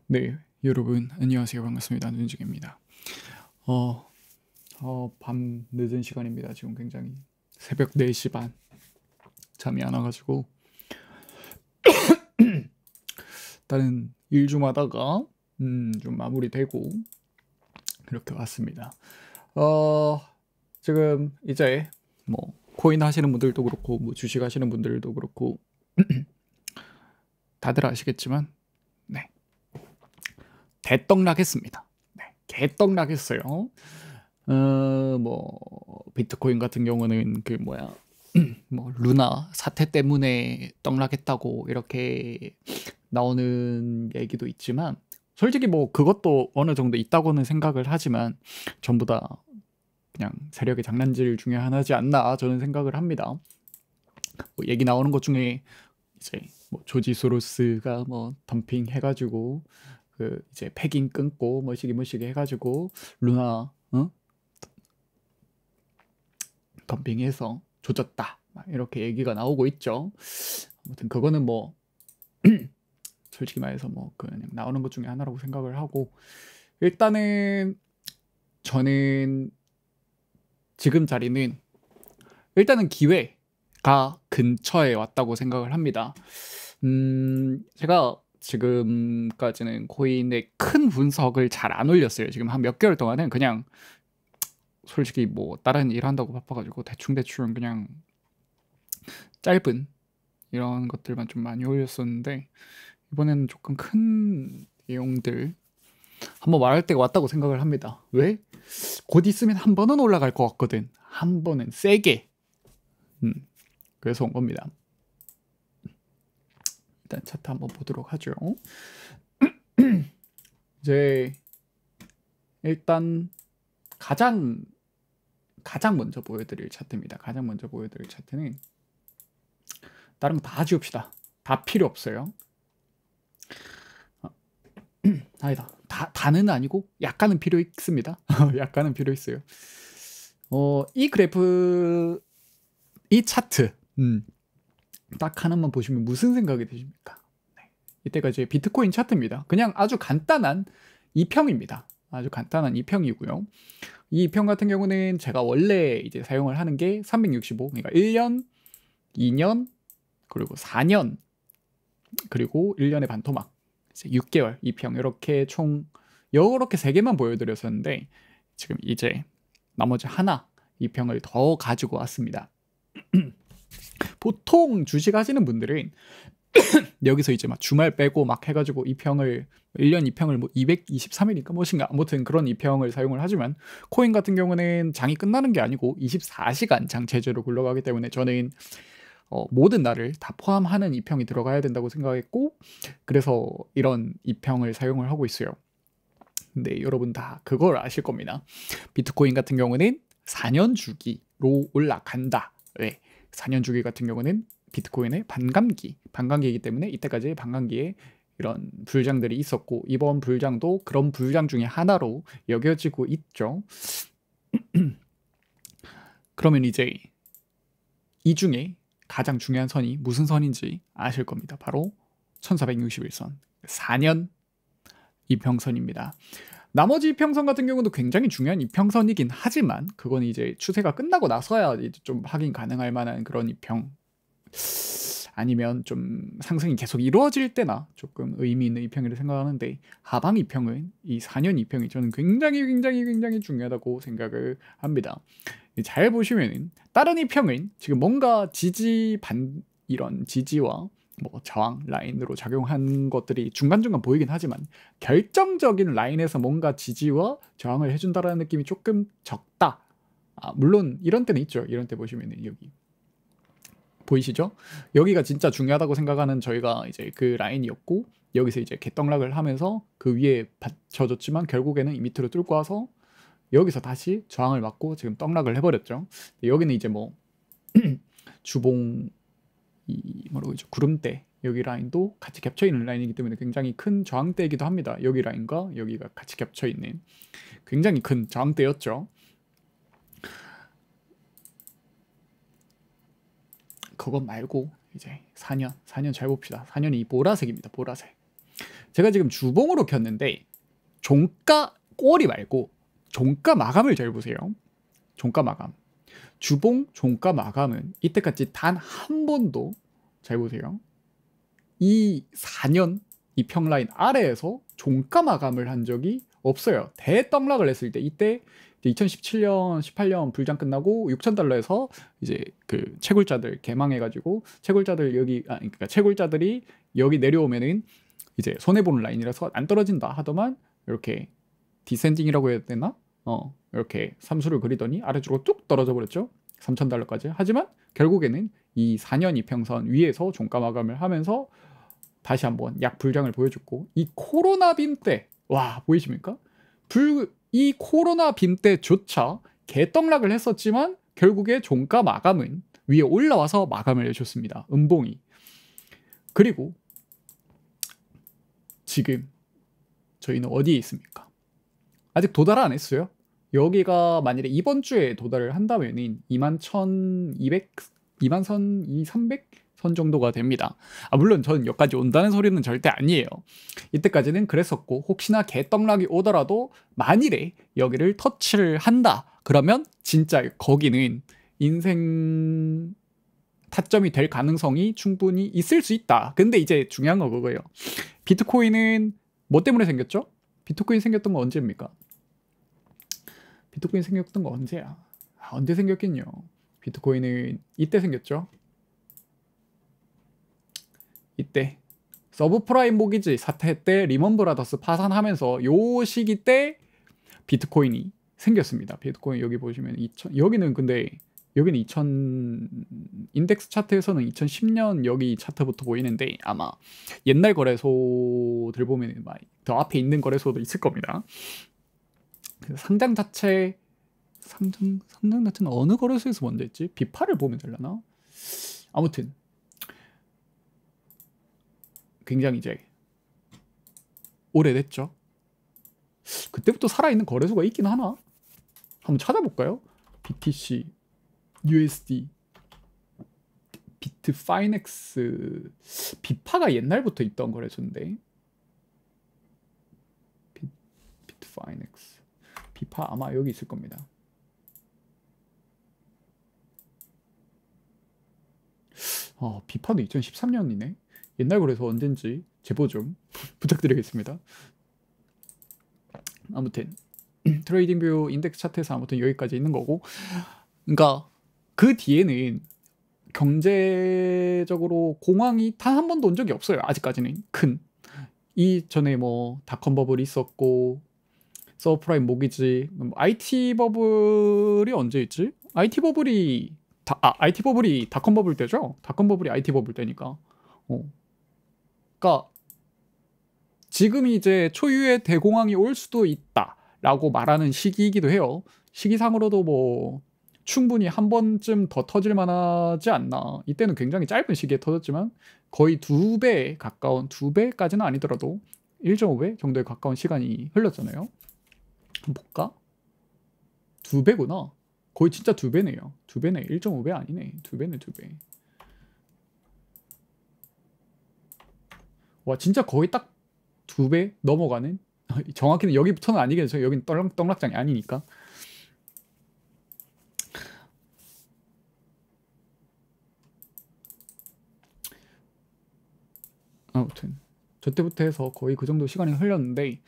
네, 여러분 안녕하세요. 반갑습니다. 눈중입니다. 밤 늦은 시간입니다. 지금 굉장히 새벽 4시 반 잠이 안 와가지고 다른 일 좀 하다가 좀 마무리되고 이렇게 왔습니다. 어, 지금 이제 뭐 코인 하시는 분들도 그렇고 뭐 주식 하시는 분들도 그렇고 다들 아시겠지만 네, 대떡락했습니다. 네, 개떡락했어요. 뭐 비트코인 같은 경우는 그 뭐야 뭐 루나 사태 때문에 떡락했다고 이렇게 나오는 얘기도 있지만 솔직히 뭐 그것도 어느 정도 있다고는 생각을 하지만 전부 다 그냥 세력의 장난질 중에 하나지 않나 저는 생각을 합니다. 뭐 얘기 나오는 것 중에 이제 뭐 조지 소로스가 뭐 덤핑 해가지고 그 이제 패깅 끊고 뭐시기 해가지고 루나 덤핑해서 조졌다 이렇게 얘기가 나오고 있죠. 아무튼 그거는 뭐 솔직히 말해서 뭐 그냥 나오는 것 중에 하나라고 생각을 하고 일단은 저는 지금 자리는 일단은 기회가 근처에 왔다고 생각을 합니다. 제가 지금까지는 코인의 큰 분석을 잘 안 올렸어요. 지금 한 몇 개월 동안은 그냥 솔직히 뭐 다른 일 한다고 바빠가지고 대충 그냥 짧은 이런 것들만 좀 많이 올렸었는데 이번에는 조금 큰 내용들 한번 말할 때가 왔다고 생각을 합니다. 왜? 곧 있으면 한 번은 올라갈 것 같거든. 한 번은 세게. 그래서 온 겁니다. 일단 차트 한번 보도록 하죠. 이제 일단 가장 먼저 보여드릴 차트입니다. 가장 먼저 보여드릴 차트는 다른 거 다 지웁시다. 다 필요 없어요. 아니다. 다는 아니고 약간은 필요 있습니다. 약간은 필요 있어요. 이 그래프, 이 차트, 딱 하나만 보시면 무슨 생각이 드십니까? 네. 이때가 이제 비트코인 차트입니다. 그냥 아주 간단한 2평입니다. 아주 간단한 2평이고요. 이 2평 같은 경우는 제가 원래 이제 사용을 하는 게 365, 그러니까 1년, 2년, 그리고 4년, 그리고 1년의 반토막, 6개월 2평 이렇게 총 이렇게 3개만 보여드렸었는데 지금 이제 나머지 하나 2평을 더 가지고 왔습니다. 보통 주식 하시는 분들은 여기서 이제 막 주말 빼고 막 해가지고 2평을 1년 2평을 뭐 223일인가 무엇인가 아무튼 그런 2평을 사용을 하지만 코인 같은 경우는 장이 끝나는 게 아니고 24시간 장 체제로 굴러가기 때문에 저는 모든 날을 다 포함하는 2평이 들어가야 된다고 생각했고 그래서 이런 2평을 사용을 하고 있어요. 근데 여러분 다 그걸 아실 겁니다. 비트코인 같은 경우는 4년 주기로 올라간다. 왜? 4년 주기 같은 경우는 비트코인의 반감기이기 때문에 이때까지 반감기에 이런 불장들이 있었고 이번 불장도 그런 불장 중에 하나로 여겨지고 있죠. 그러면 이제 이 중에 가장 중요한 선이 무슨 선인지 아실 겁니다. 바로 1461선 4년 이평선입니다. 나머지 이평선 같은 경우도 굉장히 중요한 이평선이긴 하지만 그건 이제 추세가 끝나고 나서야 이제 좀 확인 가능할 만한 그런 이평 아니면 좀 상승이 계속 이루어질 때나 조금 의미 있는 이평이라고 생각하는데 하방 이평은 이 4년 이평이 저는 굉장히 중요하다고 생각을 합니다. 잘 보시면은 다른 이평은 지금 뭔가 이런 지지와 뭐 저항 라인으로 작용한 것들이 중간중간 보이긴 하지만 결정적인 라인에서 뭔가 지지와 저항을 해준다라는 느낌이 조금 적다. 물론 이런 때는 있죠. 이런 때 보시면은 여기 보이시죠? 여기가 진짜 중요하다고 생각하는 저희가 이제 그 라인이었고 여기서 이제 개떡락을 하면서 그 위에 받쳐줬지만 결국에는 이 밑으로 뚫고 와서 여기서 다시 저항을 맞고 지금 떡락을 해버렸죠. 여기는 이제 뭐 주봉 뭐라고 하죠? 구름대 여기 라인도 같이 겹쳐 있는 라인이기 때문에 굉장히 큰 저항대이기도 합니다. 여기 라인과 여기가 같이 겹쳐 있는 굉장히 큰 저항대였죠. 그것 말고 이제 4년 잘 봅시다. 4년이 보라색입니다. 보라색. 제가 지금 주봉으로 켰는데 종가 꼬리 말고 종가 마감을 잘 보세요. 종가 마감. 주봉 종가 마감은 이때까지 단 한 번도, 잘 보세요, 이 4년 이 평라인 아래에서 종가 마감을 한 적이 없어요. 대떡락을 했을 때, 이때 2017년 18년 불장 끝나고 6,000달러에서 이제 그 채굴자들 개망해가지고 채굴자들 여기 그러니까 채굴자들이 여기 내려오면은 이제 손해 보는 라인이라서 안 떨어진다 하더만 이렇게 디센딩이라고 해야 되나? 이렇게 삼수를 그리더니 아래쪽으로 뚝 떨어져 버렸죠. 3,000달러까지. 하지만 결국에는 이 4년 이평선 위에서 종가 마감을 하면서 다시 한번 약 불장을 보여줬고, 이 코로나 빔 때, 와, 보이십니까? 이 코로나 빔 때조차 개떡락을 했었지만 결국에 종가 마감은 위에 올라와서 마감을 해줬습니다. 음봉이. 그리고 지금 저희는 어디에 있습니까? 아직 도달 안 했어요. 여기가 만일에 이번 주에 도달을 한다면은 21,200, 22,300 선 정도가 됩니다. 물론 저는 여기까지 온다는 소리는 절대 아니에요. 이때까지는 그랬었고, 혹시나 개떡락이 오더라도 만일에 여기를 터치를 한다 그러면 진짜 거기는 인생 타점이 될 가능성이 충분히 있을 수 있다. 근데 이제 중요한 거 그거예요. 비트코인은 뭐 때문에 생겼죠? 비트코인 생겼던 거 언제입니까? 비트코인 생겼던 거 언제야? 언제 생겼겠냐? 비트코인은 이때 생겼죠. 이때 서브프라임 모기지 사태 때 리먼 브라더스 파산하면서 요 시기 때 비트코인이 생겼습니다. 비트코인 여기 보시면 여기는 근데 여기는 2000 인덱스 차트에서는 2010년 여기 차트부터 보이는데 아마 옛날 거래소들 보면 더 앞에 있는 거래소도 있을 겁니다. 상장 자체는 어느 거래소에서 먼저 했지? 비파를 보면 되려나? 아무튼 굉장히 이제 오래됐죠. 그때부터 살아있는 거래소가 있긴 하나? 한번 찾아볼까요? BTC, USD, 비트파이넥스, 비파가 옛날부터 있던 거래소인데 비트파이넥스, 비파 아마 여기 있을 겁니다. 비파도 2013년이네. 옛날 거래소 언젠지 제보 좀 부탁드리겠습니다. 아무튼 트레이딩 뷰 인덱스 차트에서 아무튼 여기까지 있는 거고, 그러니까 그 뒤에는 경제적으로 공황이 단 한 번도 온 적이 없어요. 아직까지는 큰. 이전에 뭐 닷컴 버블이 있었고 서브프라임 모기지, IT 버블이 언제 있지? IT 버블이 닷컴 버블 때죠? 닷컴 버블이 IT 버블 때니까. 그러니까 지금이 이제 초유의 대공황이 올 수도 있다라고 말하는 시기이기도 해요. 시기상으로도 뭐 충분히 한 번쯤 더 터질 만하지 않나. 이때는 굉장히 짧은 시기에 터졌지만 거의 2배 가까운, 2배까지는 아니더라도 1.5배 정도에 가까운 시간이 흘렀잖아요. 한번 볼까? 2배구나. 거의 진짜 2배네요. 2배네. 1.5배 아니네. 2배네, 2배. 와, 진짜 거의 딱 2배 넘어가는? 정확히는 여기부터는 아니겠죠. 여긴 떡락장이 아니니까. 아무튼 저 때부터 해서 거의 그 정도 시간이 흘렀는데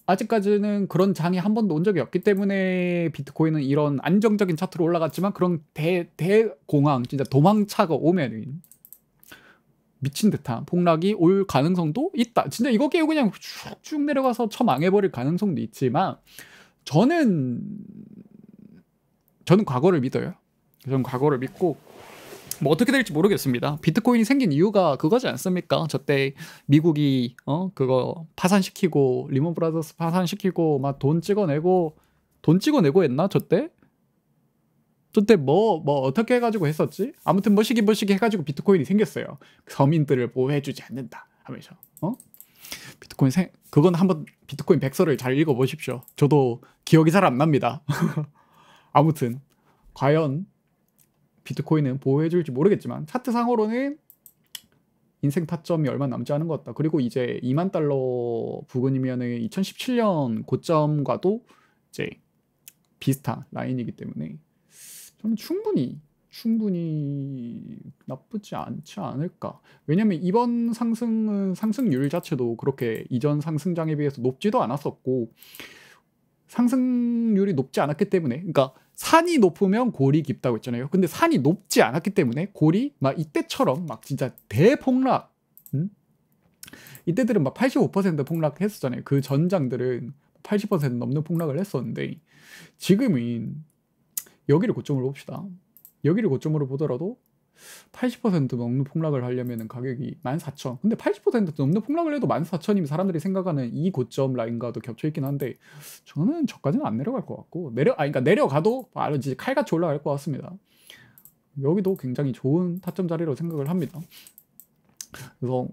아직까지는 그런 장이 한 번도 온 적이 없기 때문에 비트코인은 이런 안정적인 차트로 올라갔지만 그런 대공황, 진짜 도망차가 오면은 미친 듯한 폭락이 올 가능성도 있다. 진짜 이거 깨고 그냥 쭉쭉 내려가서 처망해버릴 가능성도 있지만 저는 과거를 믿어요. 저는 과거를 믿고 뭐 어떻게 될지 모르겠습니다. 비트코인이 생긴 이유가 그거지 않습니까? 저때 미국이 그거 파산시키고 리먼 브라더스 파산시키고 막 돈 찍어내고 했나? 저때 뭐 어떻게 해가지고 했었지? 아무튼 뭐시기 해가지고 비트코인이 생겼어요. 서민들을 보호해주지 않는다 하면서 비트코인 그건 한번 비트코인 백서를 잘 읽어보십시오. 저도 기억이 잘 안 납니다. 아무튼 과연 비트코인은 보호해줄지 모르겠지만 차트상으로는 인생 타점이 얼마 남지 않은 것 같다. 그리고 이제 2만 달러 부근이면은 2017년 고점과도 이제 비슷한 라인이기 때문에 저는 충분히 나쁘지 않지 않을까. 왜냐면 이번 상승은 상승률 자체도 그렇게 이전 상승장에 비해서 높지도 않았었고 상승률이 높지 않았기 때문에, 그러니까 산이 높으면 골이 깊다고 했잖아요. 근데 산이 높지 않았기 때문에 골이 막 이때처럼 막 진짜 대폭락, 이때들은 막 85% 폭락했었잖아요. 그 전장들은 80% 넘는 폭락을 했었는데 지금은 여기를 고점으로 봅시다. 여기를 고점으로 보더라도 80% 넘는 폭락을 하려면 가격이 14,000. 근데 80% 넘는 폭락을 해도 14,000이면 사람들이 생각하는 이 고점 라인과도 겹쳐 있긴 한데 저는 저까지는 안 내려갈 것 같고 그러니까 내려가도 바로 이제 칼같이 올라갈 것 같습니다. 여기도 굉장히 좋은 타점 자리로 생각을 합니다. 그래서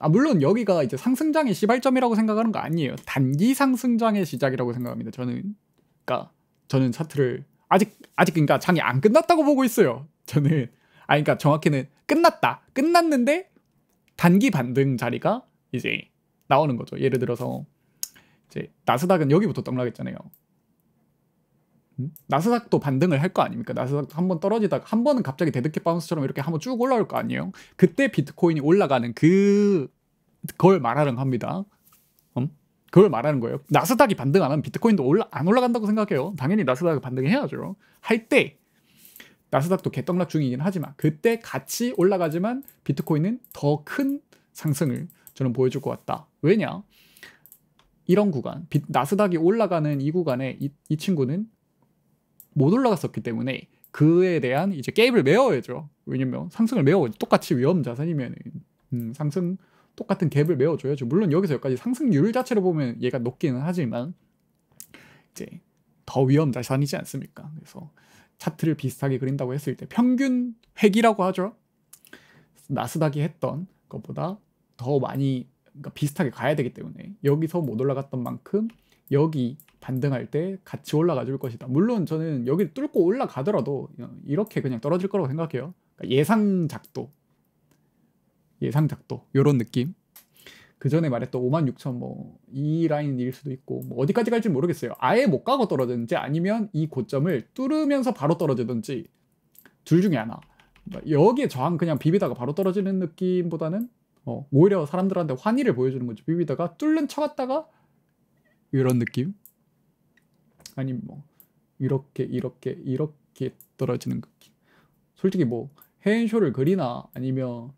물론 여기가 이제 상승장의 시발점이라고 생각하는 거 아니에요. 단기 상승장의 시작이라고 생각합니다. 그러니까 저는 차트를 아직 그러니까 장이 안 끝났다고 보고 있어요. 저는 그러니까 정확히는 끝났는데 단기 반등 자리가 이제 나오는 거죠. 예를 들어서 이제 나스닥은 여기부터 떡락했잖아요. 나스닥도 반등을 할 거 아닙니까? 나스닥 한번 떨어지다가 한 번은 갑자기 데드캣 바운스처럼 이렇게 한번 쭉 올라올 거 아니에요? 그때 비트코인이 올라가는 그걸 말하는 겁니다. 그걸 말하는 거예요. 나스닥이 반등 안 하면 비트코인도 안 올라간다고 생각해요. 당연히 나스닥이 반등해야죠. 할 때 나스닥도 개떡락 중이긴 하지만 그때 같이 올라가지만 비트코인은 더 큰 상승을 저는 보여줄 것 같다. 왜냐? 이런 구간, 나스닥이 올라가는 이 구간에 이 친구는 못 올라갔었기 때문에 그에 대한 이제 갭을 메워야죠. 왜냐면 상승을 똑같이 위험 자산이면 상승 똑같은 갭을 메워줘야죠. 물론 여기서 여기까지 상승률 자체로 보면 얘가 높기는 하지만 이제 더 위험 자산이지 않습니까? 그래서 차트를 비슷하게 그린다고 했을 때 평균 획이라고 하죠. 나스닥이 했던 것보다 더 많이 그러니까 비슷하게 가야 되기 때문에 여기서 못 올라갔던 만큼 여기 반등할 때 같이 올라가 줄 것이다. 물론 저는 여기 뚫고 올라가더라도 이렇게 그냥 떨어질 거라고 생각해요. 그러니까 예상 작도 요런 느낌. 그 전에 말했던 56,000 뭐 이 라인일 수도 있고 뭐 어디까지 갈지 모르겠어요. 아예 못 가고 떨어지는지 아니면 이 고점을 뚫으면서 바로 떨어지든지 둘 중에 하나. 여기에 저항 그냥 비비다가 바로 떨어지는 느낌보다는 오히려 사람들한테 환희를 보여주는 거죠. 비비다가 뚫는 척갔다가 이런 느낌. 아니면 뭐 이렇게 떨어지는 느낌. 솔직히 뭐 헤인쇼를 그리나 아니면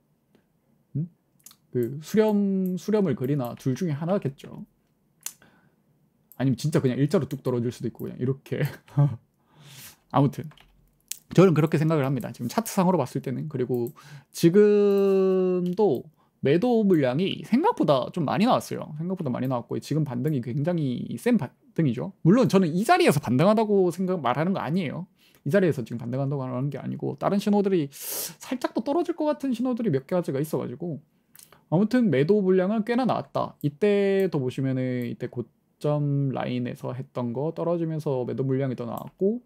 그 수렴을 그리나 둘 중에 하나겠죠. 아니면 진짜 그냥 일자로 뚝 떨어질 수도 있고 그냥 이렇게. 아무튼 저는 그렇게 생각을 합니다. 지금 차트상으로 봤을 때는. 그리고 지금도 매도 물량이 생각보다 좀 많이 나왔어요. 생각보다 많이 나왔고 지금 반등이 굉장히 센 반등이죠. 물론 저는 이 자리에서 반등하다고 말하는 거 아니에요. 이 자리에서 지금 반등한다고 하는 게 아니고 다른 신호들이 살짝 더 떨어질 것 같은 신호들이 몇 가지가 있어가지고 아무튼 매도 물량은 꽤나 나왔다. 이때도 보시면은 이때 고점 라인에서 했던 거 떨어지면서 매도 물량이 더 나왔고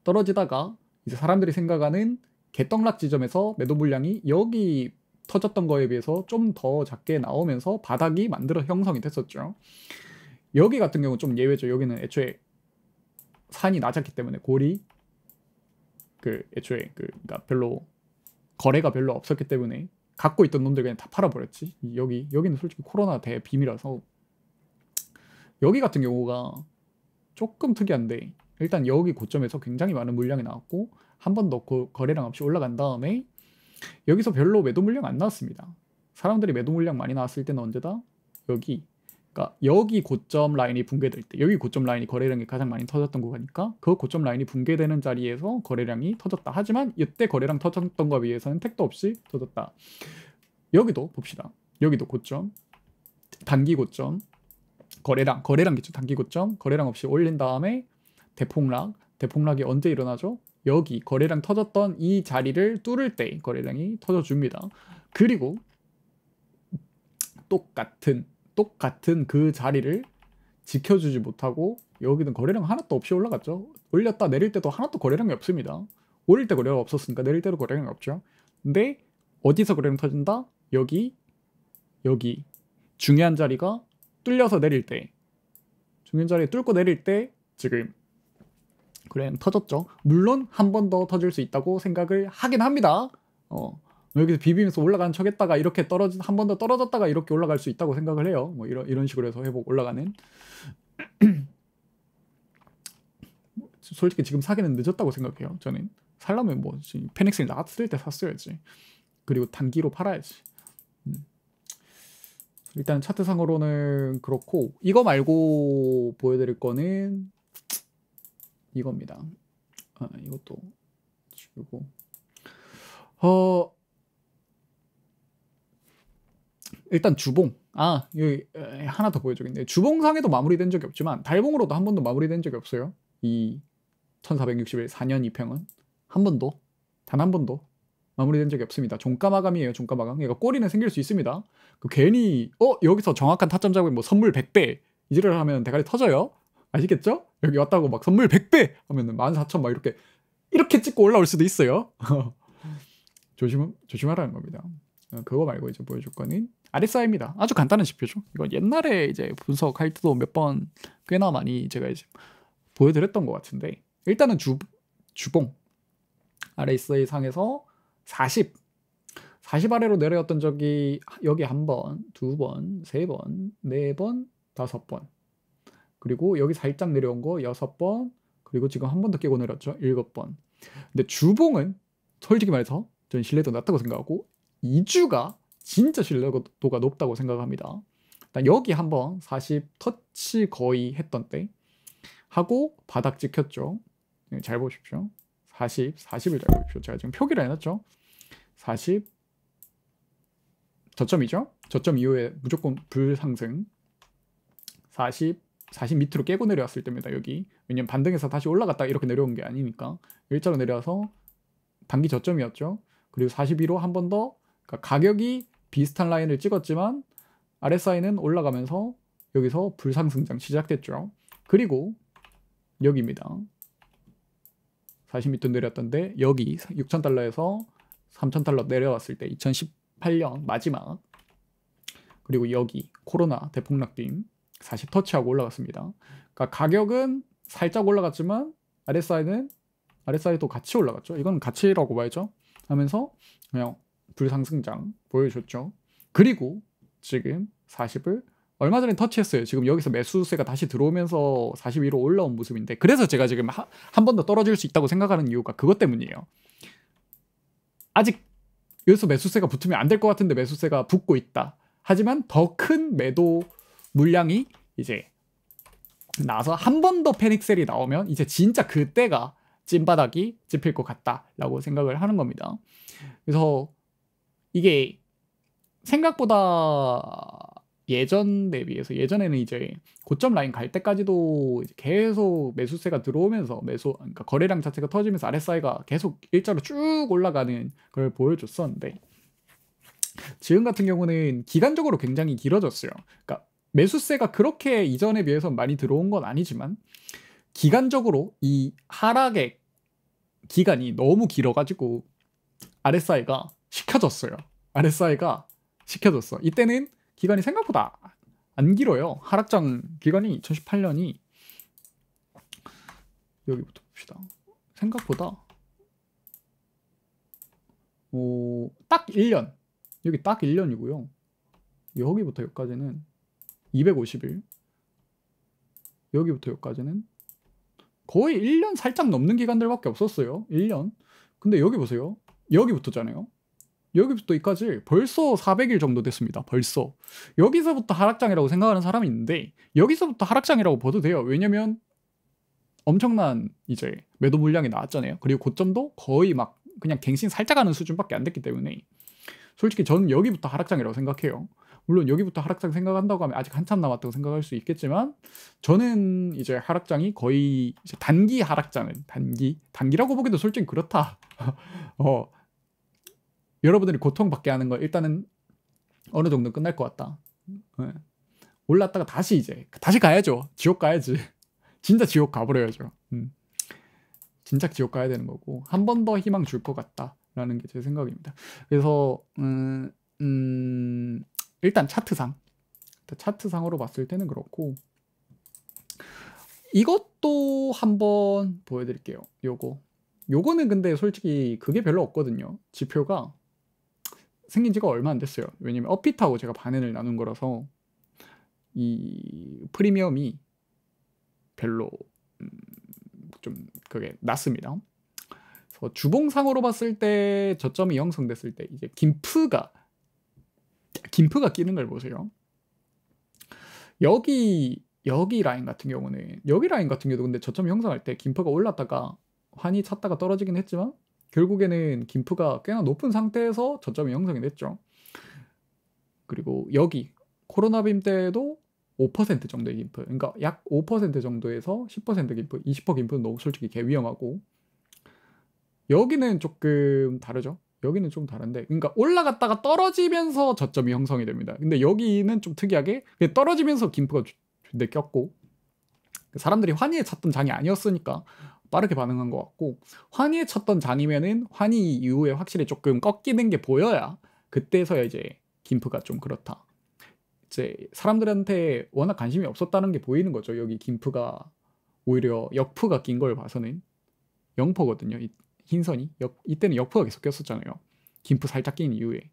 떨어지다가 이제 사람들이 생각하는 개떡락 지점에서 매도 물량이 여기 터졌던 거에 비해서 좀 더 작게 나오면서 바닥이 형성이 됐었죠. 여기 같은 경우는 좀 예외죠. 여기는 애초에 산이 낮았기 때문에 골이 애초에 그러니까 별로 거래가 별로 없었기 때문에 갖고 있던 놈들 그냥 다 팔아버렸지. 여기는 솔직히 코로나 대비밀이라서 여기 같은 경우가 조금 특이한데 일단 여기 고점에서 굉장히 많은 물량이 나왔고 한 번 더 거래량 없이 올라간 다음에 여기서 별로 매도 물량 안 나왔습니다. 사람들이 매도 물량 많이 나왔을 때는 언제다? 그러니까 여기 고점 라인이 붕괴될 때 여기 고점 라인이 거래량이 가장 많이 터졌던 거니까 그 고점 라인이 붕괴되는 자리에서 거래량이 터졌다. 하지만 이때 거래량 터졌던 거에 비해서는 택도 없이 터졌다. 여기도 봅시다. 여기도 고점 단기 고점 거래량 기준 단기 고점 거래량 없이 올린 다음에 대폭락이 언제 일어나죠? 여기 거래량 터졌던 이 자리를 뚫을 때 거래량이 터져줍니다. 그리고 똑같은 그 자리를 지켜주지 못하고 여기는 거래량 하나도 없이 올라갔죠. 올렸다 내릴 때도 하나도 거래량이 없습니다. 오를 때 거래가 없었으니까 내릴 때도 거래량이 없죠. 근데 어디서 그램 터진다? 여기 중요한 자리가 뚫려서 내릴 때, 중요한 자리 뚫고 내릴 때 지금 그램 터졌죠. 물론 한 번 더 터질 수 있다고 생각을 하긴 합니다. 여기서 비비면서 올라가는 척 했다가 이렇게 한 번 더 떨어졌다가 이렇게 올라갈 수 있다고 생각을 해요. 뭐 이런 식으로 해서 회복 올라가는. 솔직히 지금 사기는 늦었다고 생각해요. 저는 살려면 뭐 페닉스를 나갔을 때 샀어야지. 그리고 단기로 팔아야지. 일단 차트상으로는 그렇고, 이거 말고 보여드릴 거는 이겁니다. 이것도 지우고, 일단 주봉. 여기 하나 더 보여주겠네요. 주봉상에도 마무리된 적이 없지만 달봉으로도 한 번도 마무리된 적이 없어요. 이 1460일 4년 2평은 한 번도, 단 한 번도 마무리된 적이 없습니다. 종가 마감이에요. 종가 마감. 그러니까 꼬리는 생길 수 있습니다. 괜히 여기서 정확한 타점 잡으면 뭐 선물 100배 이지를 하면 대가리 터져요. 아시겠죠? 여기 왔다고 막 선물 100배 하면은 14,000 막 이렇게 찍고 올라올 수도 있어요. 조심하라는 겁니다. 그거 말고 이제 보여줄 거는 RSI입니다. 아주 간단한 지표죠. 이건 옛날에 이제 분석할 때도 몇 번 꽤나 많이 제가 이제 보여드렸던 것 같은데, 일단은 주봉 RSI 상에서 40 아래로 내려왔던 적이 여기 한 번, 두 번, 세 번, 네 번, 다섯 번, 그리고 여기 살짝 내려온 거 6번, 그리고 지금 한 번 더 깨고 내렸죠. 7번. 근데 주봉은 솔직히 말해서 저는 신뢰도 낮다고 생각하고 2주가 진짜 신뢰도가 높다고 생각합니다. 일단 여기 한번 40 터치 거의 했던 때 하고 바닥 찍혔죠. 잘 보십시오. 40을 잘 보십시오. 제가 지금 표기를 해놨죠. 40 저점이죠. 저점 이후에 무조건 불상승. 40 밑으로 깨고 내려왔을 때입니다. 여기. 왜냐면 반등해서 다시 올라갔다 이렇게 내려온 게 아니니까 일자로 내려와서 단기 저점이었죠. 그리고 42로 한 번 더, 그러니까 가격이 비슷한 라인을 찍었지만 RSI는 올라가면서 여기서 불상승장 시작됐죠. 그리고 여기입니다. 40 밑으로 내렸던데 여기 6,000달러에서 3,000달러 내려왔을 때 2018년 마지막, 그리고 여기 코로나 대폭락빔 40 터치하고 올라갔습니다. 그러니까 가격은 살짝 올라갔지만 RSI도 같이 올라갔죠. 이건 같이라고 봐야죠. 하면서 그냥 불상승장 보여줬죠. 그리고 지금 40을 얼마 전에 터치했어요. 지금 여기서 매수세가 다시 들어오면서 42로 올라온 모습인데, 그래서 제가 지금 한 번 더 떨어질 수 있다고 생각하는 이유가 그것 때문이에요. 아직 여기서 매수세가 붙으면 안 될 것 같은데 매수세가 붙고 있다. 하지만 더 큰 매도 물량이 이제 나서 한 번 더 패닉셀이 나오면 이제 진짜 그때가 찐바닥이 짚힐 것 같다라고 생각을 하는 겁니다. 그래서 이게 생각보다 예전 대비해서, 예전에는 이제 고점 라인 갈 때까지도 이제 계속 매수세가 들어오면서 그러니까 거래량 자체가 터지면서 RSI가 계속 일자로 쭉 올라가는 걸 보여줬었는데, 지금 같은 경우는 기간적으로 굉장히 길어졌어요. 그러니까 매수세가 그렇게 이전에 비해서 많이 들어온 건 아니지만 기간적으로 이 하락의 기간이 너무 길어가지고 RSI가 식혀졌어요. 이때는 기간이 생각보다 안 길어요. 하락장 기간이 2018년이 여기부터 봅시다. 생각보다 딱 1년, 여기 딱 1년이고요. 여기부터 여기까지는 250일, 여기부터 여기까지는 거의 1년 살짝 넘는 기간들밖에 없었어요. 1년. 근데 여기 보세요. 여기부터잖아요. 여기부터 여기까지 벌써 400일 정도 됐습니다. 벌써. 여기서부터 하락장이라고 생각하는 사람이 있는데 여기서부터 하락장이라고 봐도 돼요. 왜냐면 엄청난 이제 매도 물량이 나왔잖아요. 그리고 고점도 거의 막 그냥 갱신 살짝 하는 수준밖에 안 됐기 때문에 솔직히 저는 여기부터 하락장이라고 생각해요. 물론 여기부터 하락장 생각한다고 하면 아직 한참 남았다고 생각할 수 있겠지만 저는 이제 하락장이 거의 이제 단기 하락장은 단기라고 보기도 솔직히 그렇다. 여러분들이 고통받게 하는 거 일단은 어느 정도 끝날 것 같다. 올랐다가 다시 가야죠. 지옥 가야지. 진짜 지옥 가버려야죠. 진짜 지옥 가야 되는 거고 한 번 더 희망 줄 것 같다. 라는 게 제 생각입니다. 그래서 일단 차트상으로 봤을 때는 그렇고, 이것도 한번 보여드릴게요. 요거는 근데 솔직히 그게 별로 없거든요. 지표가 생긴 지가 얼마 안 됐어요. 왜냐면 업핏하고 제가 반응을 나눈 거라서 이 프리미엄이 별로 좀 그게 낮습니다. 그래서 주봉상으로 봤을 때 저점이 형성됐을 때 이제 김프가 끼는 걸 보세요. 여기 라인 같은 경우는 근데 저점 형성할 때 김프가 올랐다가 환이 찼다가 떨어지긴 했지만 결국에는 김프가 꽤나 높은 상태에서 저점이 형성이 됐죠. 그리고 여기 코로나빔 때도 5% 정도의 김프, 그러니까 약 5% 정도에서 10% 김프, 20% 김프는 너무 솔직히 개 위험하고, 여기는 조금 다르죠. 여기는 좀 다른데, 그러니까 올라갔다가 떨어지면서 저점이 형성이 됩니다. 근데 여기는 좀 특이하게 떨어지면서 김프가 존나 꼈고, 사람들이 환희에 찼던 장이 아니었으니까 빠르게 반응한 것 같고, 환희에 찼던 장이면은 환희 이후에 확실히 조금 꺾이는 게 보여야 그때서야 이제 김프가 좀 그렇다. 이제 사람들한테 워낙 관심이 없었다는 게 보이는 거죠. 여기 김프가 오히려 역프가 낀 걸 봐서는 0%거든요. 이 흰선이 이때는 역프가 계속 꼈었잖아요. 김프 살짝 낀 이후에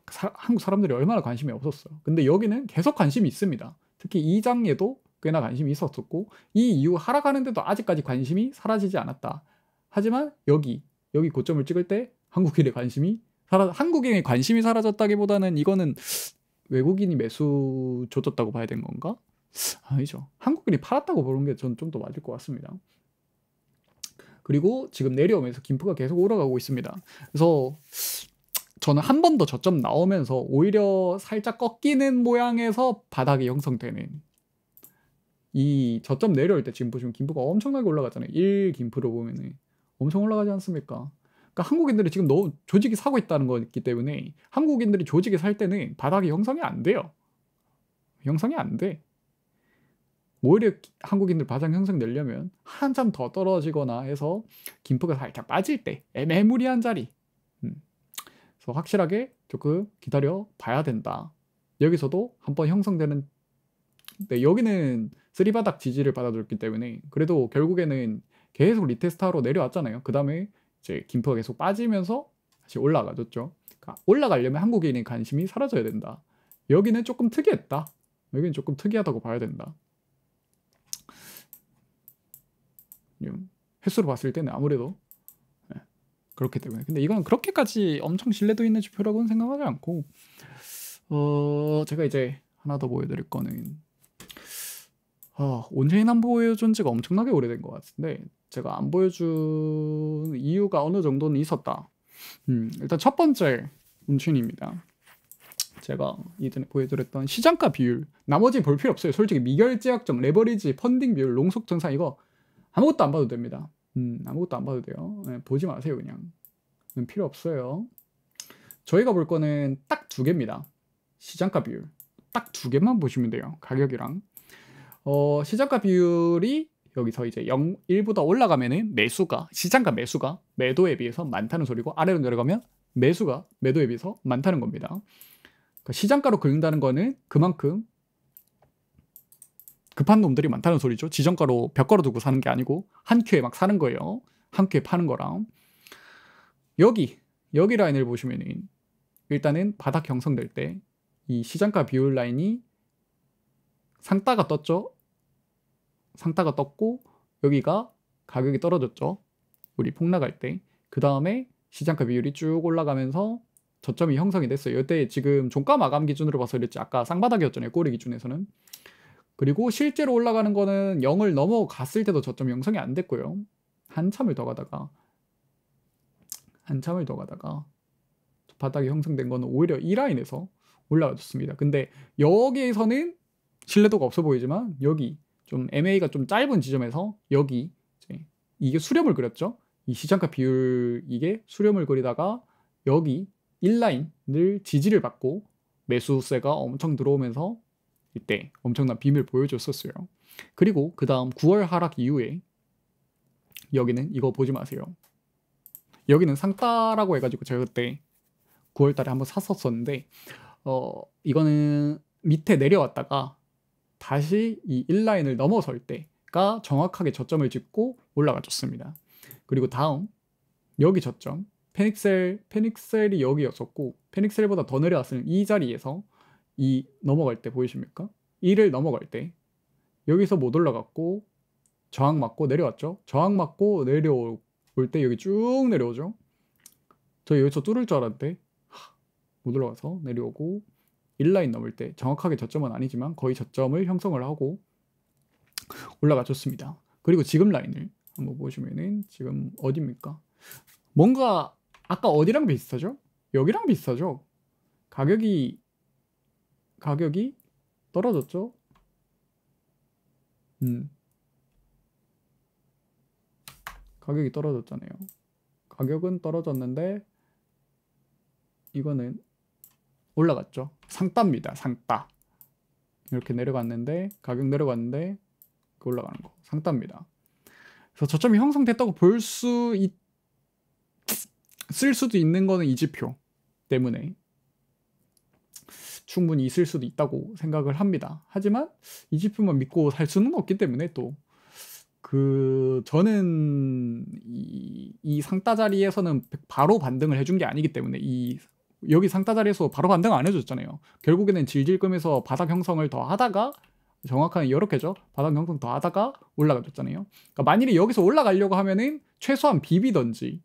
한국 사람들이 얼마나 관심이 없었어요. 근데 여기는 계속 관심이 있습니다. 특히 이 장에도 꽤나 관심이 있었었고, 이 이후 하락하는데도 아직까지 관심이 사라지지 않았다. 하지만 여기 고점을 찍을 때 한국인의 관심이 사라졌다기보다는 이거는 외국인이 매수 조졌다고 봐야 되는 건가? 아니죠. 한국인이 팔았다고 보는 게 전 좀 더 맞을 것 같습니다. 그리고 지금 내려오면서 김프가 계속 올라가고 있습니다. 그래서 저는 한 번 더 저점 나오면서 오히려 살짝 꺾이는 모양에서 바닥이 형성되는, 이 저점 내려올 때 지금 보시면 김프가 엄청나게 올라가잖아요. 1 김프로 보면은 엄청 올라가지 않습니까? 그러니까 한국인들이 지금 너무 조직이 사고 있다는 거기 때문에 한국인들이 조직이 살 때는 바닥이 형성이 안 돼요. 형성이 안 돼. 오히려 한국인들 바닥 형성되려면 한참 더 떨어지거나 해서 김프가 살짝 빠질 때 애매무리한 자리, 그래서 확실하게 조금 기다려 봐야 된다. 여기서도 한번 형성되는, 네, 여기는 3바닥 지지를 받아줬기 때문에 그래도 결국에는 계속 리테스트하러 내려왔잖아요. 그 다음에 이제 김프가 계속 빠지면서 다시 올라가줬죠. 그러니까 올라가려면 한국인의 관심이 사라져야 된다. 여기는 조금 특이했다. 여기는 조금 특이하다고 봐야 된다. 횟수로 봤을 때는 아무래도 그렇기 때문에. 근데 이건 그렇게까지 엄청 신뢰도 있는 지표라고는 생각하지 않고, 제가 이제 하나 더 보여드릴 거는, 온체인 안 보여준 지가 엄청나게 오래된 것 같은데, 제가 안 보여준 이유가 어느 정도는 있었다. 일단 첫 번째 온체인입니다. 제가 이전에 보여드렸던 시장가 비율, 나머지 볼 필요 없어요. 솔직히 미결제약점, 레버리지, 펀딩 비율, 롱속 전상, 이거 아무것도 안 봐도 됩니다. 아무것도 안 봐도 돼요. 네, 보지 마세요. 그냥 필요 없어요. 저희가 볼 거는 딱 2개입니다. 시장가 비율 딱 2개만 보시면 돼요. 가격이랑 시장가 비율이 여기서 이제 1보다 올라가면은 시장가 매수가 매도에 비해서 많다는 소리고, 아래로 내려가면 매수가 매도에 비해서 많다는 겁니다. 그러니까 시장가로 긁는다는 거는 그만큼 급한 놈들이 많다는 소리죠. 지정가로 벽 걸어두고 사는 게 아니고 한 큐에 막 사는 거예요. 한 큐에 파는 거랑. 여기 라인을 보시면은 일단은 바닥 형성될 때 이 시장가 비율 라인이 상따가 떴죠. 상따가 떴고 여기가 가격이 떨어졌죠. 우리 폭락할 때. 그 다음에 시장가 비율이 쭉 올라가면서 저점이 형성이 됐어요. 이때 지금 종가 마감 기준으로 봐서 그랬지. 아까 쌍바닥이었잖아요. 꼬리 기준에서는. 그리고 실제로 올라가는 거는 0을 넘어갔을 때도 저점 형성이 안 됐고요. 한참을 더 가다가 바닥이 형성된 거는 오히려 이 라인에서 올라가줬습니다. 근데 여기에서는 신뢰도가 없어 보이지만 여기 좀 MA가 좀 짧은 지점에서 여기 이게 수렴을 그렸죠. 이 시장가 비율 이게 수렴을 그리다가 여기 1라인을 지지를 받고 매수세가 엄청 들어오면서 이때 엄청난 빔을 보여줬었어요. 그리고 그 다음 9월 하락 이후에 여기는 이거 보지 마세요. 여기는 상따라고 해가지고 제가 그때 9월 달에 한번 샀었었는데 이거는 밑에 내려왔다가 다시 이 1라인을 넘어설 때가 정확하게 저점을 짚고 올라가 줬습니다. 그리고 다음 여기 저점 페닉셀이 여기였었고 페닉셀보다 더 내려왔으면 이 자리에서 이 넘어갈 때 보이십니까? 1을 넘어갈 때 여기서 못 올라갔고 저항 맞고 내려왔죠. 저항 맞고 내려올 때 여기 쭉 내려오죠. 저 여기서 뚫을 줄 알았는데 못 올라가서 내려오고 1라인 넘을 때 정확하게 저점은 아니지만 거의 저점을 형성을 하고 올라가 줬습니다. 그리고 지금 라인을 한번 보시면은 지금 어디입니까? 뭔가 아까 어디랑 비슷하죠? 여기랑 비슷하죠? 가격이 떨어졌죠? 가격이 떨어졌잖아요. 가격은 떨어졌는데 이거는 올라갔죠. 상따입니다. 상따. 이렇게 내려갔는데 가격 내려갔는데 올라가는 거 상따입니다. 그래서 저점이 형성됐다고 쓸 수도 있는 거는 이 지표 때문에 충분히 있을 수도 있다고 생각을 합니다. 하지만 이 지표만 믿고 살 수는 없기 때문에 또 저는 이 상따 자리에서는 바로 반등을 해준 게 아니기 때문에 여기 상따 자리에서 바로 반등 안 해줬잖아요. 결국에는 질질 끄면서 바닥 형성을 더 하다가 정확하게 이렇게죠. 바닥 형성 더 하다가 올라가 줬잖아요. 그러니까 만일에 여기서 올라가려고 하면은 최소한 비비던지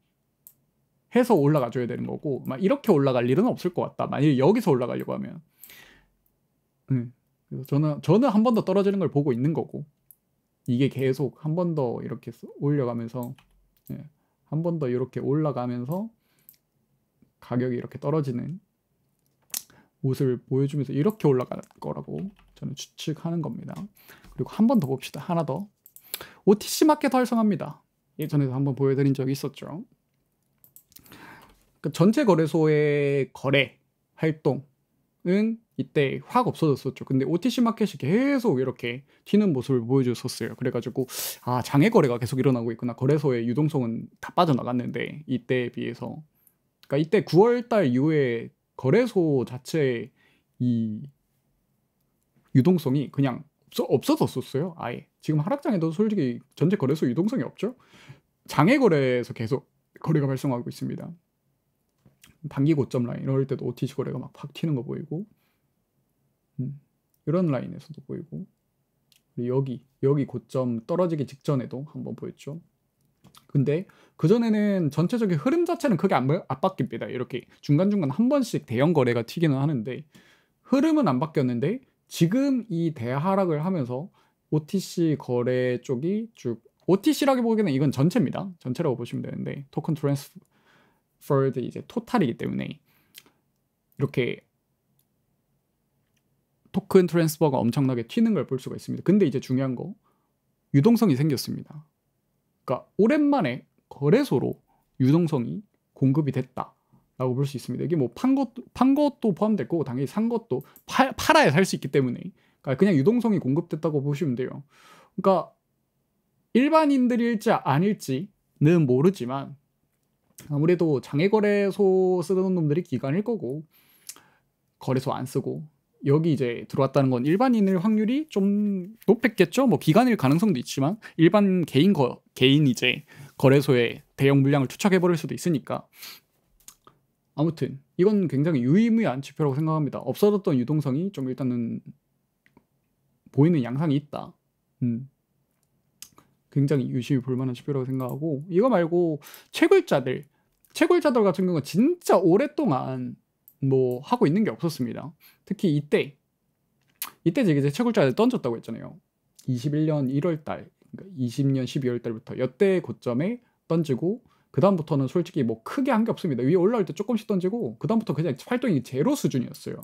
해서 올라가 줘야 되는 거고 막 이렇게 올라갈 일은 없을 것 같다. 만일에 여기서 올라가려고 하면 그래서 저는 한 번 더 떨어지는 걸 보고 있는 거고 이게 계속 한 번 더 이렇게 올려가면서 한 번 더 이렇게 올라가면서 가격이 이렇게 떨어지는 모습을 보여주면서 이렇게 올라갈 거라고 저는 추측하는 겁니다. 그리고 한 번 더 봅시다. 하나 더. OTC 마켓 활성화입니다. 예전에도 한번 보여드린 적이 있었죠. 그러니까 전체 거래소의 거래 활동은 이때 확 없어졌었죠. 근데 OTC 마켓이 계속 이렇게 튀는 모습을 보여줬었어요. 그래가지고 장외 거래가 계속 일어나고 있구나. 거래소의 유동성은 다 빠져나갔는데 이때에 비해서 그러니까 이때 9월달 이후에 거래소 자체 이 유동성이 그냥 없어졌었어요. 아예 지금 하락장에도 솔직히 전체 거래소 유동성이 없죠. 장외 거래에서 계속 거래가 발생하고 있습니다. 단기 고점 라인 이럴 때도 OTC 거래가 막 팍 튀는 거 보이고 이런 라인에서도 보이고 여기 고점 떨어지기 직전에도 한번 보였죠. 근데 그전에는 전체적인 흐름 자체는 크게 안 바뀝니다. 이렇게 중간중간 한 번씩 대형 거래가 튀기는 하는데 흐름은 안 바뀌었는데 지금 이 대하락을 하면서 OTC 거래 쪽이 쭉 OTC라기보기에는 이건 전체입니다. 전체라고 보시면 되는데 토큰 트랜스퍼드 이제 토탈이기 때문에 이렇게 토큰 트랜스퍼가 엄청나게 튀는 걸 볼 수가 있습니다. 근데 이제 중요한 거 유동성이 생겼습니다. 그러니까 오랜만에 거래소로 유동성이 공급이 됐다라고 볼 수 있습니다. 이게 뭐 판 것도 포함될 거고 당연히 산 것도 팔아야 살 수 있기 때문에 그러니까 그냥 유동성이 공급됐다고 보시면 돼요. 그러니까 일반인들일지 아닐지는 모르지만 아무래도 장외거래소 쓰던 놈들이 기관일 거고 거래소 안 쓰고 여기 이제 들어왔다는 건 일반인일 확률이 좀 높겠죠. 뭐 기관일 가능성도 있지만 일반 개인 이제 거래소에 대형 물량을 투척해 버릴 수도 있으니까 아무튼 이건 굉장히 유의무이한 지표라고 생각합니다. 없어졌던 유동성이 좀 일단은 보이는 양상이 있다. 굉장히 유심히 볼 만한 지표라고 생각하고 이거 말고 채굴자들 같은 경우는 진짜 오랫동안 뭐 하고 있는 게 없었습니다. 특히 이때 제가 이제 채굴자를 던졌다고 했잖아요. 21년 1월달, 그러니까 20년 12월달부터 여태 고점에 던지고 그 다음부터는 솔직히 뭐 크게 한 게 없습니다. 위에 올라올 때 조금씩 던지고 그 다음부터 그냥 활동이 제로 수준이었어요.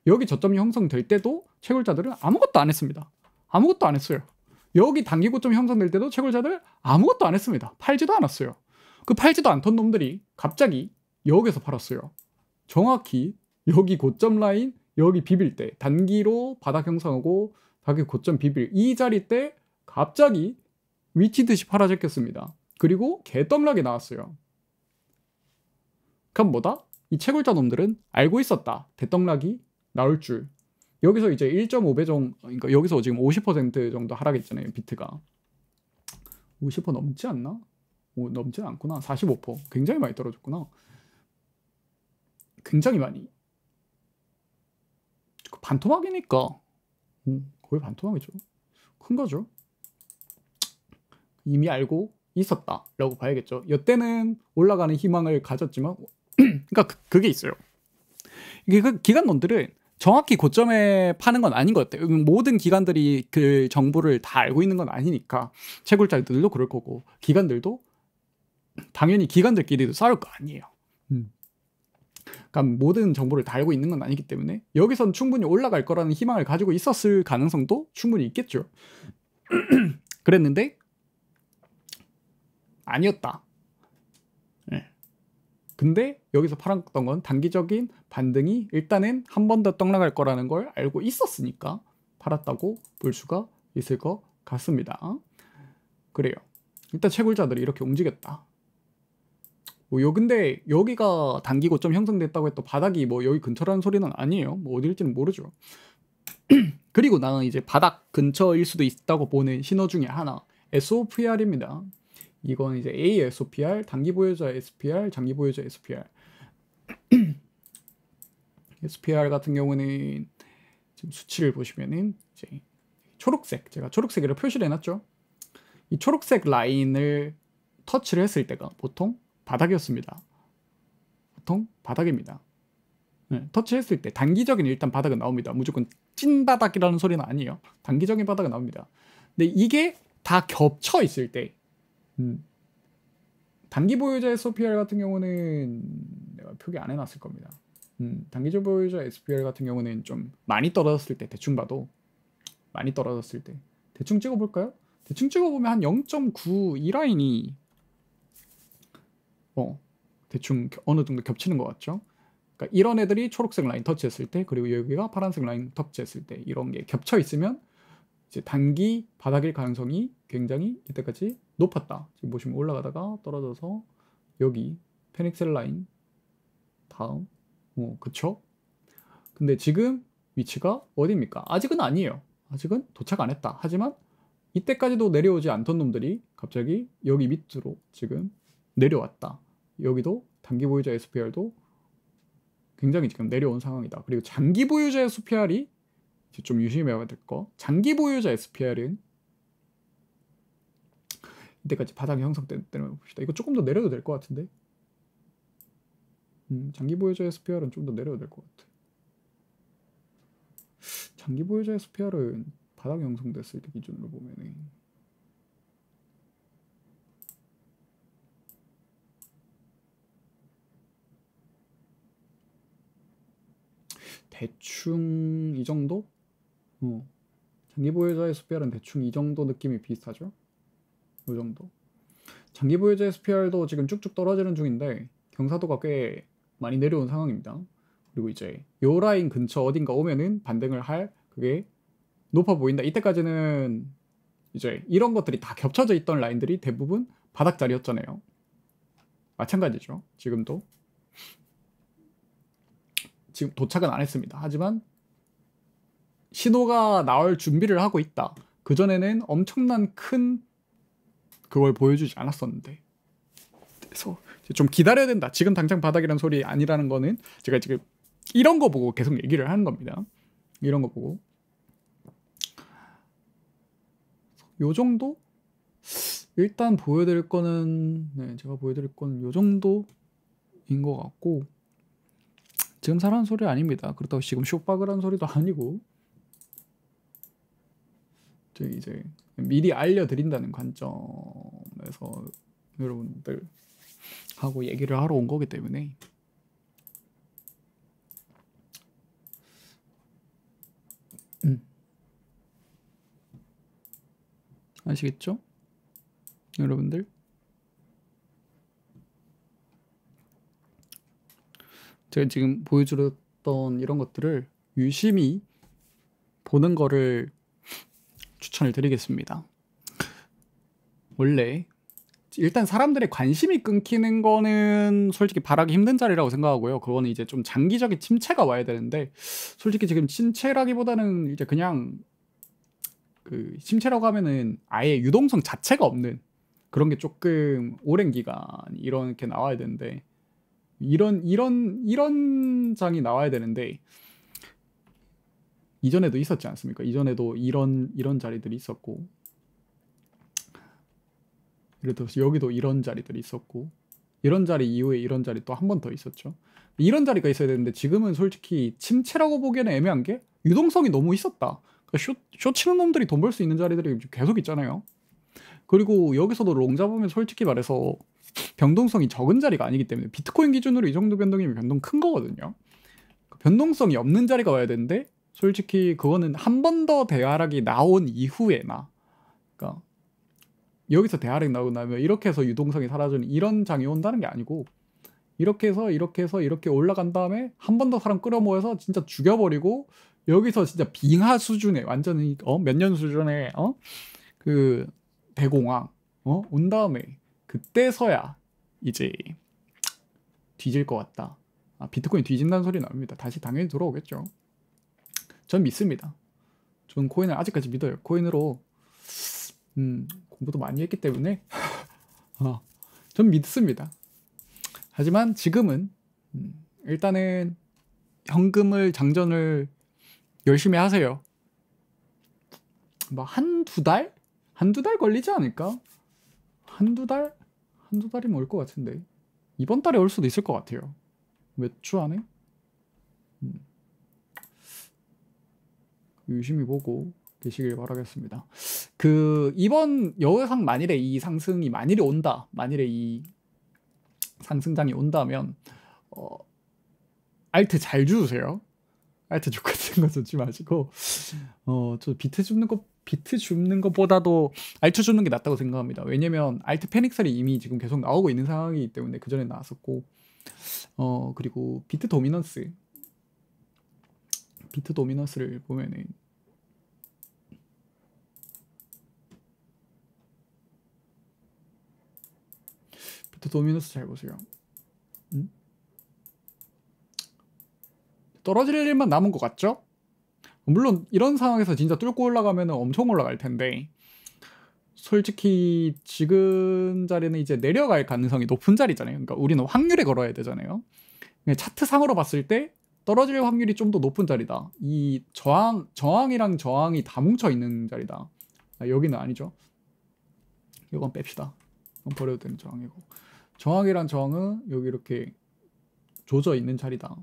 여기 저점이 형성될 때도 채굴자들은 아무것도 안 했습니다. 아무것도 안 했어요. 여기 단기 고점이 형성될 때도 채굴자들 아무것도 안 했습니다. 팔지도 않았어요. 그 팔지도 않던 놈들이 갑자기 여기서 팔았어요. 정확히 여기 고점 라인 여기 비빌 때 단기로 바닥 형성하고 단기 고점 비빌 이 자리 때 갑자기 미치듯이 팔아제꼈습니다. 그리고 개떡락이 나왔어요. 그럼 뭐다? 이 채굴자 놈들은 알고 있었다. 대떡락이 나올 줄. 여기서 이제 1.5배 정도, 그러니까 여기서 지금 50% 정도 하락했잖아요. 비트가 50% 넘지 않나? 넘지 않구나. 45%. 굉장히 많이 떨어졌구나. 굉장히 많이. 반토막이니까 거의 반토막이죠. 큰 거죠. 이미 알고 있었다라고 봐야겠죠. 여태는 올라가는 희망을 가졌지만 그러니까 그게 있어요. 이게 그 기관론들은 정확히 고점에 파는 건 아닌 것 같아요. 모든 기관들이 그 정보를 다 알고 있는 건 아니니까 채굴자들도 그럴 거고 기관들도 당연히 기관들끼리도 싸울 거 아니에요. 그러니까 모든 정보를 다 알고 있는 건 아니기 때문에 여기선 충분히 올라갈 거라는 희망을 가지고 있었을 가능성도 충분히 있겠죠. 그랬는데 아니었다. 네. 근데 여기서 팔았던 건 단기적인 반등이 일단은 한 번 더 떡나갈 거라는 걸 알고 있었으니까 팔았다고 볼 수가 있을 것 같습니다. 그래요. 일단 채굴자들이 이렇게 움직였다. 근데 여기가 단기 고점 형성됐다고 해도 바닥이 뭐 여기 근처라는 소리는 아니에요. 뭐 어딜지는 모르죠. 그리고 나는 이제 바닥 근처일 수도 있다고 보는 신호 중에 하나 SOPR입니다. 이건 이제 ASOPR, 단기 보유자 SPR, 장기 보유자 SPR. SPR 같은 경우는 지금 수치를 보시면은 이제 초록색, 제가 초록색으로 표시를 해놨죠. 이 초록색 라인을 터치를 했을 때가 보통 바닥이었습니다. 보통 바닥입니다. 네, 터치했을 때 단기적인 일단 바닥은 나옵니다. 무조건 찐 바닥이라는 소리는 아니에요. 단기적인 바닥은 나옵니다. 근데 이게 다 겹쳐 있을 때 단기 보유자 SOPR 같은 경우는 내가 표기 안 해놨을 겁니다. 단기 보유자 SPR 같은 경우는 좀 많이 떨어졌을 때 대충 봐도 많이 떨어졌을 때 대충 찍어볼까요? 대충 찍어보면 한 0.9 이 라인이 대충 어느 정도 겹치는 것 같죠? 그러니까 이런 애들이 초록색 라인 터치했을 때 그리고 여기가 파란색 라인 터치했을 때 이런 게 겹쳐 있으면 이제 단기 바닥일 가능성이 굉장히 이때까지 높았다. 지금 보시면 올라가다가 떨어져서 여기 페닉셀 라인 다음 그쵸? 근데 지금 위치가 어디입니까? 아직은 아니에요. 아직은 도착 안 했다. 하지만 이때까지도 내려오지 않던 놈들이 갑자기 여기 밑으로 지금 내려왔다. 여기도 단기 보유자 SPR도 굉장히 지금 내려온 상황이다. 그리고 장기 보유자 SPR이 좀 유심해야 될 거. 장기 보유자 SPR은 이때까지 바닥이 형성된 때문에 봅시다. 이거 조금 더 내려도 될 것 같은데. 장기 보유자 SPR은 좀 더 내려도 될 것 같아. 장기 보유자 SPR은 바닥 형성됐을 때 기준으로 보면은 대충 이 정도? 장기 보유자 SPR은 대충 이 정도 느낌이 비슷하죠? 이 정도. 장기 보유자 SPR도 지금 쭉쭉 떨어지는 중인데 경사도가 꽤 많이 내려온 상황입니다. 그리고 이제 요 라인 근처 어딘가 오면은 반등을 할 그게 높아 보인다. 이때까지는 이제 이런 것들이 다 겹쳐져 있던 라인들이 대부분 바닥 자리였잖아요. 마찬가지죠. 지금도 지금 도착은 안 했습니다. 하지만 신호가 나올 준비를 하고 있다. 그전에는 엄청난 큰 그걸 보여주지 않았었는데 그래서 좀 기다려야 된다. 지금 당장 바닥이란 소리 아니라는 거는 제가 지금 이런 거 보고 계속 얘기를 하는 겁니다. 이런 거 보고 요 정도? 일단 보여드릴 거는 제가 보여드릴 거는 요 정도인 것 같고 지금 사라는 소리 아닙니다. 그렇다고 지금 쇼박을 한 소리도 아니고 이제 미리 알려드린다는 관점에서 여러분들 하고 얘기를 하러 온 거기 때문에 아시겠죠? 여러분들 제가 지금 보여드렸던 이런 것들을 유심히 보는 거를 추천을 드리겠습니다. 원래 일단 사람들의 관심이 끊기는 거는 솔직히 바라기 힘든 자리라고 생각하고요. 그거는 이제 좀 장기적인 침체가 와야 되는데 솔직히 지금 침체라기보다는 이제 그냥 그 침체라고 하면은 아예 유동성 자체가 없는 그런 게 조금 오랜 기간 이렇게 나와야 되는데 이런 장이 나와야 되는데 이전에도 있었지 않습니까? 이전에도 이런 자리들이 있었고 예를 들어서 여기도 이런 자리들이 있었고 이런 자리 이후에 이런 자리 또 한 번 더 있었죠. 이런 자리가 있어야 되는데 지금은 솔직히 침체라고 보기에는 애매한 게 유동성이 너무 있었다. 그러니까 쇼 치는 놈들이 돈 벌 수 있는 자리들이 계속 있잖아요. 그리고 여기서도 롱 잡으면 솔직히 말해서 변동성이 적은 자리가 아니기 때문에 비트코인 기준으로 이 정도 변동이면 변동 큰 거거든요. 변동성이 없는 자리가 와야 되는데 솔직히 그거는 한 번 더 대하락이 나온 이후에나 그러니까 여기서 대하락이 나오고 나면 이렇게 해서 유동성이 사라지는 이런 장이 온다는 게 아니고 이렇게 해서 이렇게 올라간 다음에 한 번 더 사람 끌어모아서 진짜 죽여버리고 여기서 진짜 빙하 수준의 완전히 몇 년 수준의 그 대공황 온 다음에 그때서야 이제 뒤질 것 같다. 비트코인 뒤진다는 소리 나옵니다. 다시 당연히 돌아오겠죠. 전 믿습니다. 전 코인을 아직까지 믿어요. 코인으로 공부도 많이 했기 때문에 전 믿습니다. 하지만 지금은 일단은 현금을 장전을 열심히 하세요. 뭐 한두 달? 한두 달 걸리지 않을까? 한두 달이면 올 것 같은데 이번 달에 올 수도 있을 것 같아요. 몇 주 안에? 유심히 보고 계시길 바라겠습니다. 그 이번 여상 만일에 이 상승이 만일에 온다. 만일에 이 상승장이 온다면 알트 잘 주세요. 알트 족 같은 거 주지 마시고 저 비트 줍는 것보다도 알트 주는 게 낫다고 생각합니다. 왜냐면 알트 패닉셀이 이미 지금 계속 나오고 있는 상황이기 때문에 그 전에 나왔었고 그리고 비트 도미넌스를 보면은 비트 도미넌스 잘 보세요. 떨어질 일만 남은 것 같죠? 물론 이런 상황에서 진짜 뚫고 올라가면 엄청 올라갈 텐데 솔직히 지금 자리는 이제 내려갈 가능성이 높은 자리잖아요. 그러니까 우리는 확률에 걸어야 되잖아요. 차트상으로 봤을 때 떨어질 확률이 좀 더 높은 자리다. 이 저항이랑 저항이 다 뭉쳐 있는 자리다. 여기는 아니죠. 이건 뺍시다. 이건 버려도 되는 저항이고 저항이랑 저항은 여기 이렇게 조져 있는 자리다.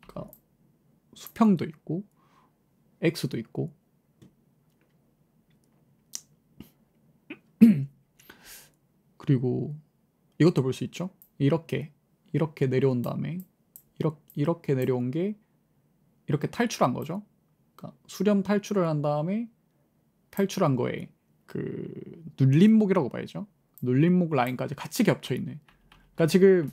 그러니까 수평도 있고 X도 있고 그리고 이것도 볼 수 있죠. 이렇게 내려온 다음에 이렇게 내려온 게 이렇게 탈출한 거죠. 그러니까 수렴 탈출을 한 다음에 탈출한 거에 그 눌림목이라고 봐야죠. 눌림목 라인까지 같이 겹쳐 있네. 그러니까 지금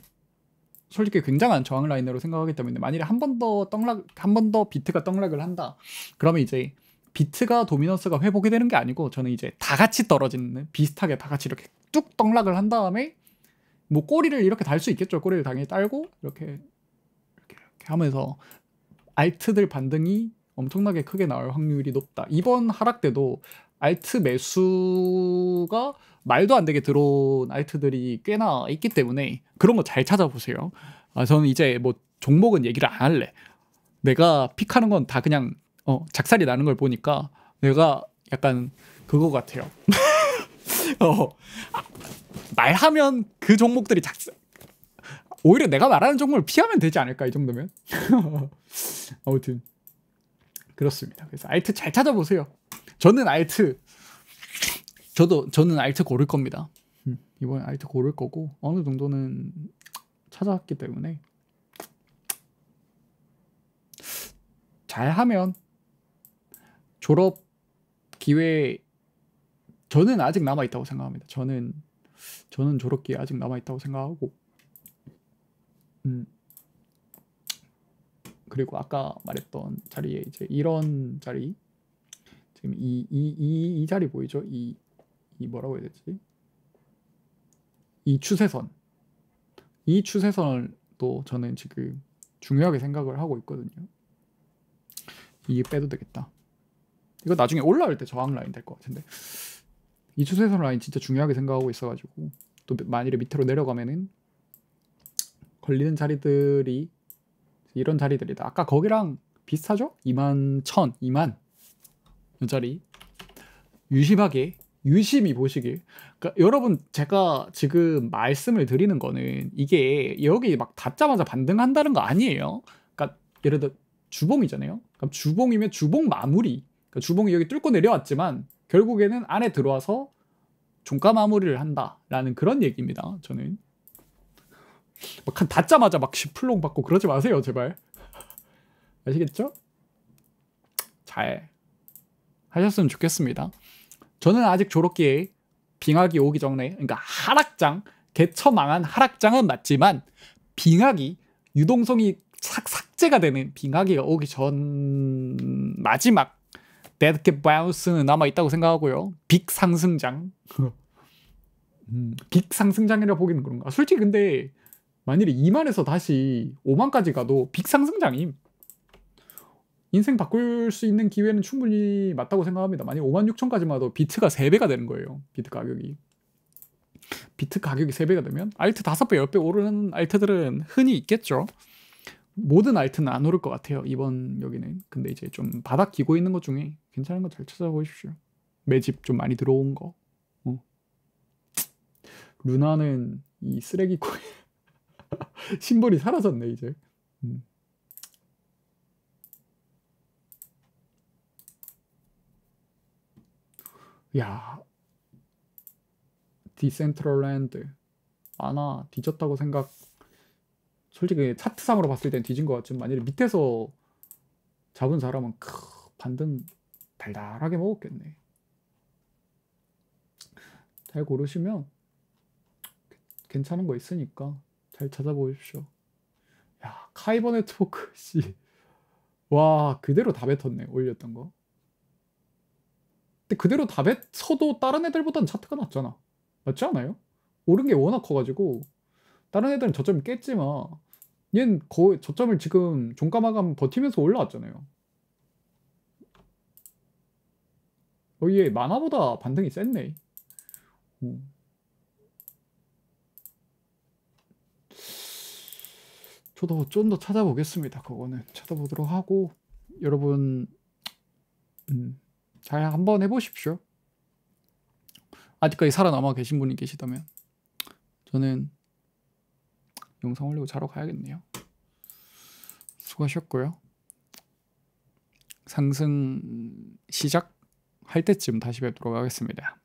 솔직히 굉장한 저항 라인으로 생각하기 때문에 만일에 한 번 더 비트가 떡락을 한다. 그러면 이제 비트가 도미넌스가 회복이 되는 게 아니고 저는 이제 다 같이 떨어지는 비슷하게 다 같이 이렇게 뚝 떡락을 한 다음에 뭐 꼬리를 이렇게 달 수 있겠죠. 꼬리를 당연히 딸고 이렇게 하면서 알트들 반등이 엄청나게 크게 나올 확률이 높다. 이번 하락 때도 알트 매수가 말도 안 되게 들어온 알트들이 꽤나 있기 때문에 그런 거 잘 찾아보세요. 저는 이제 뭐 종목은 얘기를 안 할래. 내가 픽하는 건 다 그냥 작살이 나는 걸 보니까 내가 약간 그거 같아요. 말하면 그 종목들이 오히려 내가 말하는 종목을 피하면 되지 않을까 이 정도면. 아무튼 그렇습니다. 그래서 알트 잘 찾아보세요. 저는 알트 고를 겁니다. 이번에 알트 고를 거고 어느 정도는 찾아왔기 때문에 잘하면 졸업 기회 저는 아직 남아 있다고 생각합니다. 저는 졸업 기회 아직 남아 있다고 생각하고 그리고 아까 말했던 자리에 이제 이런 자리 지금 이 자리 보이죠? 이 뭐라고 해야 되지? 이 추세선, 이 추세선을 또 저는 지금 중요하게 생각을 하고 있거든요. 이게 빼도 되겠다. 이거 나중에 올라올 때 저항 라인 될 것 같은데, 이 추세선 라인 진짜 중요하게 생각하고 있어가지고, 또 만일에 밑으로 내려가면은 걸리는 자리들이 이런 자리들이다. 아까 거기랑 비슷하죠? 21,000, 2만 이 자리 유심하게 유심히 보시길. 그러니까 여러분, 제가 지금 말씀을 드리는 거는 이게 여기 막 닿자마자 반등한다는 거 아니에요. 그러니까 예를 들어 주봉이잖아요. 그럼 주봉이면 주봉 마무리. 그러니까 주봉이 여기 뚫고 내려왔지만 결국에는 안에 들어와서 종가 마무리를 한다라는 그런 얘기입니다. 저는 막 한 닿자마자 막 10플롱 받고 그러지 마세요, 제발. 아시겠죠? 잘 하셨으면 좋겠습니다. 저는 아직 저렇게 빙하기 오기 전에, 그러니까 하락장, 개처망한 하락장은 맞지만 빙하기, 유동성이 삭제가 되는 빙하기가 오기 전 마지막 데드캣 바운스는 남아있다고 생각하고요. 빅 상승장. 빅 상승장이라 보기는 그런가. 솔직히 근데 만일에 2만에서 다시 5만까지 가도 빅 상승장임. 인생 바꿀 수 있는 기회는 충분히 맞다고 생각합니다. 만약 56,000까지만 와도 비트가 3배가 되는 거예요. 비트 가격이 3배가 되면 알트 5배, 10배 오르는 알트들은 흔히 있겠죠. 모든 알트는 안 오를 것 같아요, 이번 여기는. 근데 이제 좀 바닥 기고 있는 것 중에 괜찮은 거 잘 찾아보십시오. 매집 좀 많이 들어온 거. 루나는 이 쓰레기 코인 심벌이 사라졌네 이제. 야, 디센트럴랜드 아나 뒤졌다고 생각. 솔직히 차트상으로 봤을 땐 뒤진 것 같지만 만약에 밑에서 잡은 사람은 반등 달달하게 먹었겠네. 잘 고르시면 괜찮은 거 있으니까 잘 찾아보십시오. 야, 카이버 네트워크 씨, 와 그대로 다 뱉었네. 올렸던 거. 근데 그대로 다 뱉어도 다른 애들보다는 차트가 낫잖아. 맞지 않아요? 오른 게 워낙 커가지고 다른 애들은 저점이 깼지만 얘는 거의 저점을 지금 종가 마감 버티면서 올라왔잖아요. 얘 만화보다 반등이 셌네. 저도 좀 더 찾아보겠습니다. 그거는 찾아보도록 하고 여러분 잘 한번 해보십시오. 아직까지 살아남아 계신 분이 계시다면. 저는 영상 올리고 자러 가야겠네요. 수고하셨고요. 상승 시작할 때쯤 다시 뵙도록 하겠습니다.